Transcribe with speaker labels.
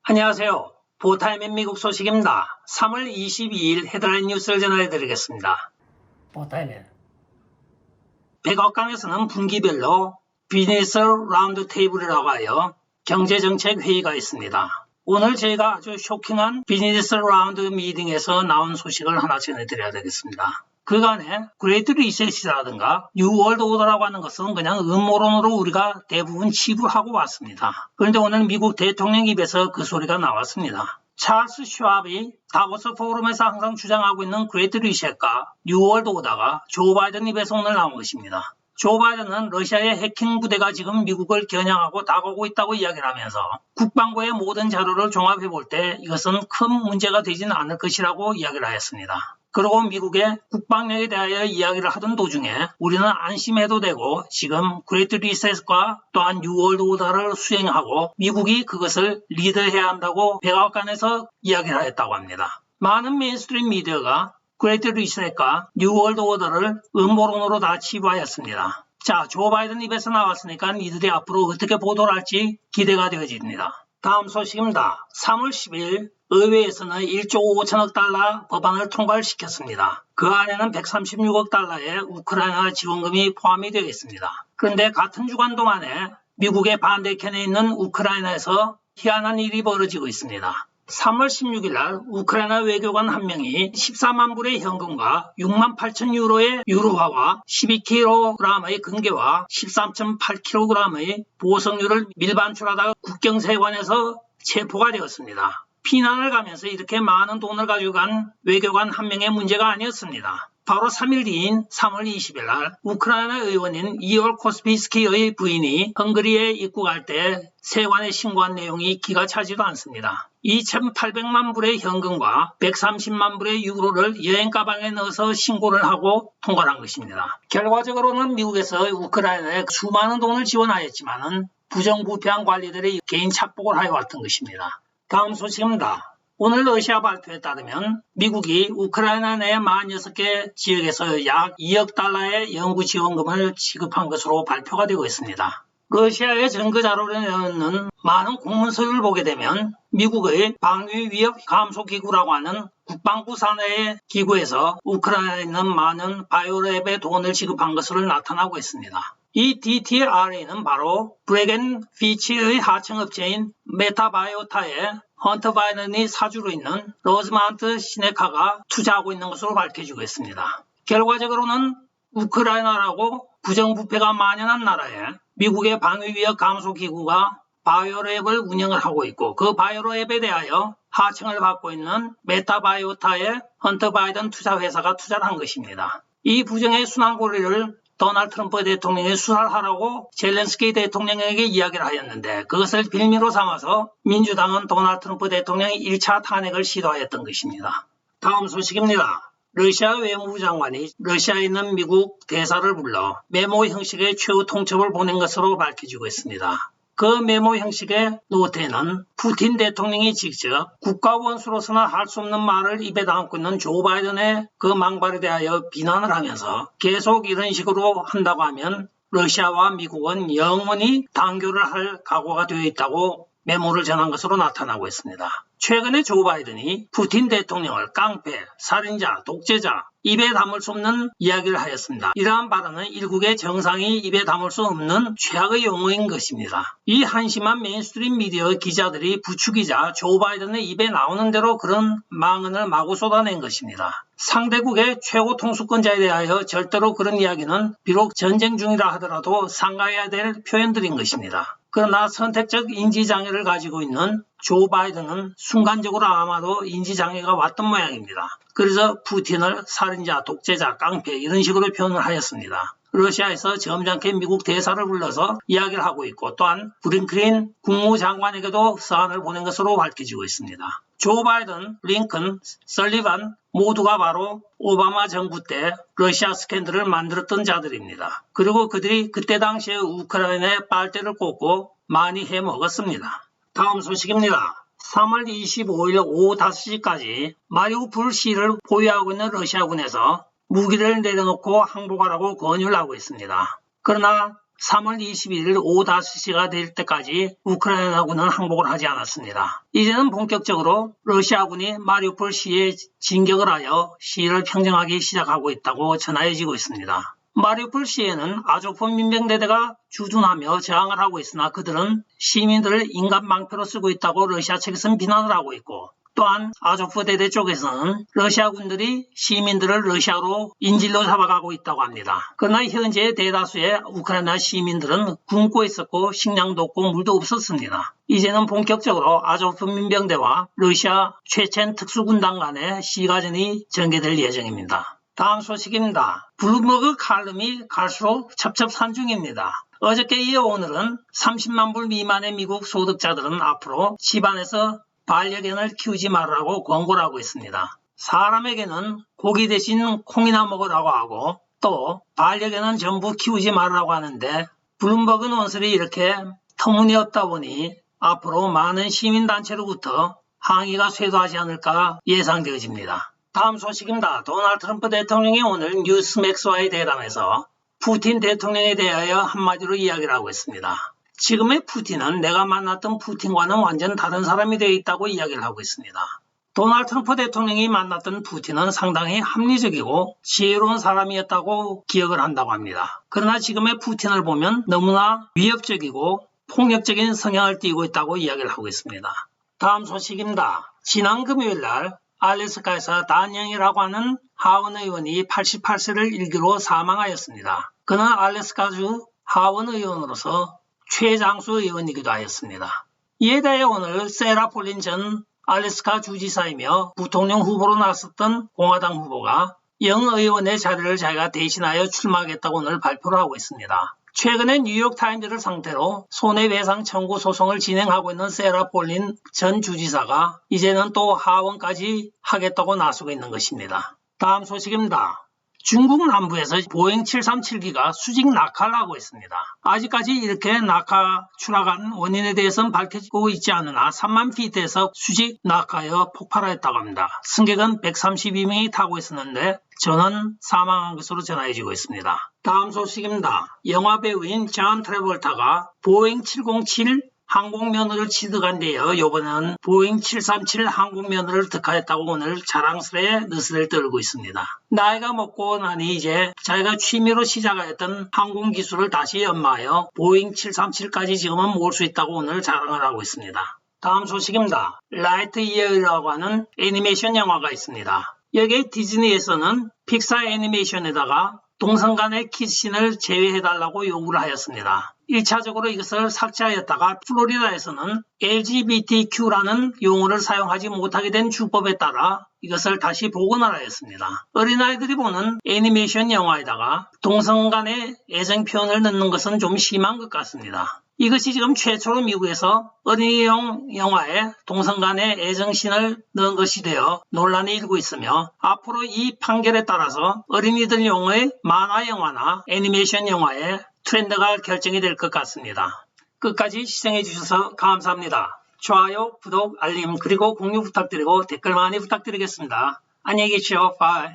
Speaker 1: 안녕하세요. 보타임의 미국 소식입니다. 3월 22일 헤드라인 뉴스를 전해드리겠습니다.
Speaker 2: 보타임에
Speaker 1: 백악관에서는 분기별로 비즈니스 라운드 테이블이라고 하여 경제정책 회의가 있습니다. 오늘 저희가 아주 쇼킹한 비즈니스 라운드 미팅에서 나온 소식을 하나 전해드려야 되겠습니다. 그간에 그레이트 리셋이라든가 뉴월드 오더라고 하는 것은 그냥 음모론으로 우리가 대부분 치부하고 왔습니다. 그런데 오늘 미국 대통령 입에서 그 소리가 나왔습니다. 찰스 슈왑이 다보스 포럼에서 항상 주장하고 있는 그레이트 리셋과 뉴월드 오더가 조 바이든 입에서 오늘 나온 것입니다. 조 바이든은 러시아의 해킹 부대가 지금 미국을 겨냥하고 다가오고 있다고 이야기를 하면서 국방부의 모든 자료를 종합해 볼 때 이것은 큰 문제가 되지는 않을 것이라고 이야기를 하였습니다. 그리고 미국의 국방력에 대하여 이야기를 하던 도중에 우리는 안심해도 되고 지금 그레이트 리셋과 또한 뉴월드 오더를 수행하고 미국이 그것을 리드해야 한다고 백악관에서 이야기를 하였다고 합니다. 많은 메인스트림 미디어가 그레이트 리셋과 뉴월드 오더를 음모론으로 다 치부하였습니다. 자, 조 바이든 입에서 나왔으니까 이들이 앞으로 어떻게 보도를 할지 기대가 되어집니다. 다음 소식입니다. 3월 10일 의회에서는 1조 5천억 달러 법안을 통과를 시켰습니다. 그 안에는 136억 달러의 우크라이나 지원금이 포함이 되어 있습니다. 그런데 같은 주간 동안에 미국의 반대 캔에 있는 우크라이나에서 희한한 일이 벌어지고 있습니다. 3월 16일 날 우크라이나 외교관 한 명이 14만 불의 현금과 6만 8천 유로의 유로화와 12kg의 금괴와 13.8kg의 보석류를 밀반출하다가 국경세관에서 체포가 되었습니다. 피난을 가면서 이렇게 많은 돈을 가지고 간 외교관 한 명의 문제가 아니었습니다. 바로 3일 뒤인 3월 20일 날 우크라이나 의원인 이올 코스피스키의 부인이 헝가리에 입국할 때 세관에 신고한 내용이 기가 차지도 않습니다. 2,800만 불의 현금과 130만 불의 유로를 여행 가방에 넣어서 신고를 하고 통과를 한 것입니다. 결과적으로는 미국에서 우크라이나에 수많은 돈을 지원하였지만은 부정부패한 관리들이 개인 착복을 하여 왔던 것입니다. 다음 소식입니다. 오늘 러시아 발표에 따르면 미국이 우크라이나 내 46개 지역에서 약 2억 달러의 연구 지원금을 지급한 것으로 발표가 되고 있습니다. 러시아의 증거 자료로는 많은 공문서를 보게 되면 미국의 방위 위협 감소 기구라고 하는 국방부 산하의 기구에서 우크라이나에 있는 많은 바이오랩에 돈을 지급한 것으로 나타나고 있습니다. 이 DTRA는 바로 브레겐 피치의 하청업체인 메타바이오타의 헌터 바이든이 사주로 있는 로즈마운트 시네카가 투자하고 있는 것으로 밝혀지고 있습니다. 결과적으로는 우크라이나라고 부정부패가 만연한 나라에 미국의 방위위협 감소기구가 바이오랩을 운영을 하고 있고 그 바이오랩에 대하여 하청을 받고 있는 메타바이오타의 헌터 바이든 투자회사가 투자를 한 것입니다. 이 부정의 순환고리를 도널드 트럼프 대통령이 수사를 하라고 젤렌스키 대통령에게 이야기를 하였는데 그것을 빌미로 삼아서 민주당은 도널드 트럼프 대통령의 1차 탄핵을 시도하였던 것입니다. 다음 소식입니다. 러시아 외무부 장관이 러시아에 있는 미국 대사를 불러 메모 형식의 최후 통첩을 보낸 것으로 밝혀지고 있습니다. 그 메모 형식의 노트에는 푸틴 대통령이 직접 국가 원수로서는 할 수 없는 말을 입에 담고 있는 조 바이든의 그 망발에 대하여 비난을 하면서 계속 이런 식으로 한다고 하면 러시아와 미국은 영원히 단교를 할 각오가 되어 있다고 메모를 전한 것으로 나타나고 있습니다. 최근에 조 바이든이 푸틴 대통령을 깡패, 살인자, 독재자, 입에 담을 수 없는 이야기를 하였습니다. 이러한 발언은 일국의 정상이 입에 담을 수 없는 최악의 용어인 것입니다. 이 한심한 메인스트림 미디어 기자들이 부추기자 조 바이든의 입에 나오는 대로 그런 망언을 마구 쏟아낸 것입니다. 상대국의 최고 통수권자에 대하여 절대로 그런 이야기는 비록 전쟁 중이라 하더라도 삼가해야 될 표현들인 것입니다. 그러나 선택적 인지장애를 가지고 있는 조 바이든은 순간적으로 아마도 인지장애가 왔던 모양입니다. 그래서 푸틴을 살인자, 독재자, 깡패 이런 식으로 표현을 하였습니다. 러시아에서 점잖게 미국 대사를 불러서 이야기를 하고 있고 또한 브링클린 국무장관에게도 서한을 보낸 것으로 밝혀지고 있습니다. 조 바이든, 링컨, 설리반 모두가 바로 오바마 정부 때 러시아 스캔들을 만들었던 자들입니다. 그리고 그들이 그때 당시에 우크라이나에 빨대를 꽂고 많이 해먹었습니다. 다음 소식입니다. 3월 25일 오후 5시까지 마리우폴 시를 보유하고 있는 러시아군에서 무기를 내려놓고 항복하라고 권유를 하고 있습니다. 그러나 3월 21일 오후 5시가 될 때까지 우크라이나군은 항복을 하지 않았습니다. 이제는 본격적으로 러시아군이 마리우폴 시에 진격을 하여 시를 평정하기 시작하고 있다고 전해지고 있습니다. 마리우폴 시에는 아조프 민병대대가 주둔하며 저항을 하고 있으나 그들은 시민들을 인간 방패로 쓰고 있다고 러시아 측에서는 비난을 하고 있고, 또한 아조프 대대 쪽에서는 러시아 군들이 시민들을 러시아로 인질로 잡아가고 있다고 합니다. 그러나 현재 대다수의 우크라이나 시민들은 굶고 있었고 식량도 없고 물도 없었습니다. 이제는 본격적으로 아조프 민병대와 러시아 체첸 특수군단 간의 시가전이 전개될 예정입니다. 다음 소식입니다. 블룸버그 칼럼이 갈수록 첩첩산중입니다. 어저께 이어 오늘은 30만 불 미만의 미국 소득자들은 앞으로 집안에서 반려견을 키우지 말라고 권고를 하고 있습니다. 사람에게는 고기 대신 콩이나 먹으라고 하고 또 반려견은 전부 키우지 말라고 하는데 블룸버그 논설이 이렇게 터무니없다 보니 앞으로 많은 시민단체로부터 항의가 쇄도하지 않을까 예상되어집니다. 다음 소식입니다. 도널드 트럼프 대통령이 오늘 뉴스맥스와의 대담에서 푸틴 대통령에 대하여 한마디로 이야기를 하고 있습니다. 지금의 푸틴은 내가 만났던 푸틴과는 완전 다른 사람이 되어 있다고 이야기를 하고 있습니다. 도널드 트럼프 대통령이 만났던 푸틴은 상당히 합리적이고 지혜로운 사람이었다고 기억을 한다고 합니다. 그러나 지금의 푸틴을 보면 너무나 위협적이고 폭력적인 성향을 띠고 있다고 이야기를 하고 있습니다. 다음 소식입니다. 지난 금요일날 알래스카에서 단영이라고 하는 하원 의원이 88세를 일기로 사망하였습니다. 그는 알래스카주 하원 의원으로서 최장수 의원이기도 하였습니다. 이에 대해 오늘 세라 폴린 전 알래스카 주지사이며 부통령 후보로 나섰던 공화당 후보가 영 의원의 자리를 자기가 대신하여 출마하겠다고 오늘 발표를 하고 있습니다. 최근에 뉴욕타임즈를 상대로 손해배상 청구 소송을 진행하고 있는 세라 폴린 전 주지사가 이제는 또 하원까지 하겠다고 나서고 있는 것입니다. 다음 소식입니다. 중국 남부에서 보잉 737기가 수직 낙하를 하고 있습니다. 아직까지 이렇게 낙하 추락한 원인에 대해서는 밝혀지고 있지 않으나 3만 피트에서 수직 낙하여 폭발하였다고 합니다. 승객은 132명이 타고 있었는데 전원 사망한 것으로 전해지고 있습니다. 다음 소식입니다. 영화 배우인 존 트래볼타가 보잉 707 항공면허를 취득한 뒤에 이번에는 보잉 737 항공면허를 득하였다고 오늘 자랑스레 느스를 떨고 있습니다. 나이가 먹고 나니 이제 자기가 취미로 시작하였던 항공기술을 다시 연마하여 보잉 737까지 지금은 모을 수 있다고 오늘 자랑을 하고 있습니다. 다음 소식입니다. 라이트 이어라고 하는 애니메이션 영화가 있습니다. 여기 디즈니에서는 픽사 애니메이션에다가 동성 간의 키스씬을 제외해달라고 요구를 하였습니다. 1차적으로 이것을 삭제하였다가 플로리다에서는 LGBTQ라는 용어를 사용하지 못하게 된 주법에 따라 이것을 다시 복원을 하였습니다. 어린아이들이 보는 애니메이션 영화에다가 동성 간의 애정 표현을 넣는 것은 좀 심한 것 같습니다. 이것이 지금 최초로 미국에서 어린이용 영화에 동성 간의 애정씬을 넣은 것이 되어 논란이 일고 있으며 앞으로 이 판결에 따라서 어린이들 용어의 만화 영화나 애니메이션 영화의 트렌드가 결정이 될 것 같습니다. 끝까지 시청해 주셔서 감사합니다. 좋아요, 구독, 알림 그리고 공유 부탁드리고 댓글 많이 부탁드리겠습니다. 안녕히 계십시오. 바이.